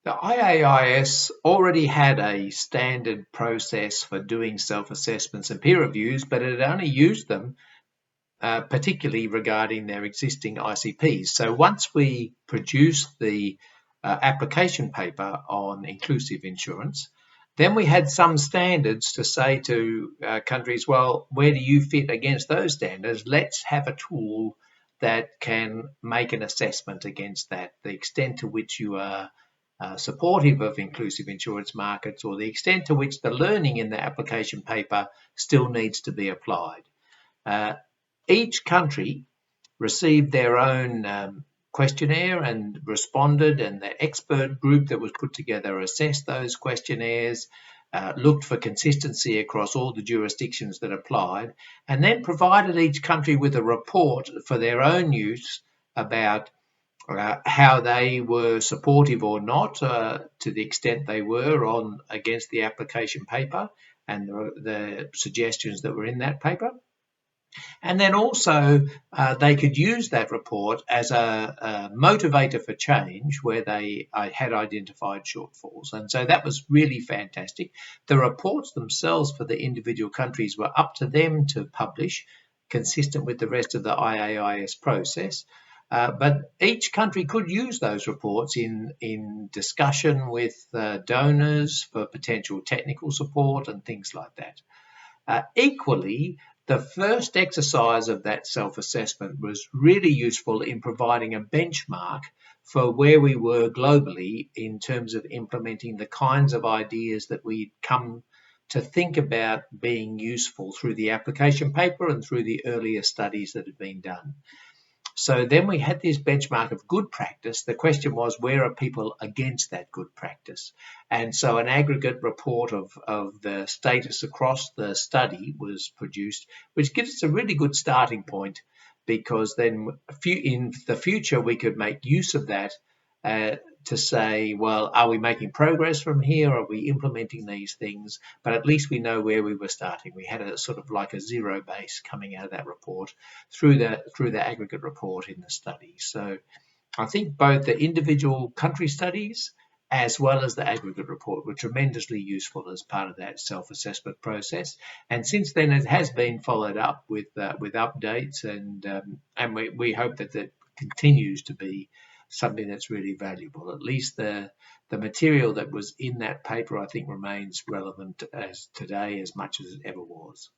The IAIS already had a standard process for doing self-assessments and peer reviews, but it only used them particularly regarding their existing ICPs. So once we produced the application paper on inclusive insurance, then we had some standards to say to countries, well, where do you fit against those standards? Let's have a tool that can make an assessment against that, the extent to which you are supportive of inclusive insurance markets, or the extent to which the learning in the application paper still needs to be applied. Each country received their own questionnaire and responded, and the expert group that was put together assessed those questionnaires, looked for consistency across all the jurisdictions that applied, and then provided each country with a report for their own use about how they were supportive or not, to the extent they were on against the application paper and the suggestions that were in that paper. And then also they could use that report as a motivator for change where they had identified shortfalls. And so that was really fantastic. The reports themselves for the individual countries were up to them to publish, consistent with the rest of the IAIS process. But each country could use those reports in discussion with donors for potential technical support and things like that. Equally, the first exercise of that self-assessment was really useful in providing a benchmark for where we were globally in terms of implementing the kinds of ideas that we'd come to think about being useful through the application paper and through the earlier studies that had been done. So then we had this benchmark of good practice. The question was, where are people against that good practice? And so an aggregate report of the status across the study was produced, which gives us a really good starting point, because then in the future we could make use of that to say, well, are we making progress from here? Are we implementing these things? But at least we know where we were starting. We had a sort of like a zero base coming out of that report through the aggregate report in the study. So I think both the individual country studies as well as the aggregate report were tremendously useful as part of that self-assessment process. And since then, it has been followed up with updates, and we hope that that continues to be something that's really valuable. At least the material that was in that paper, I think, remains relevant as today as much as it ever was.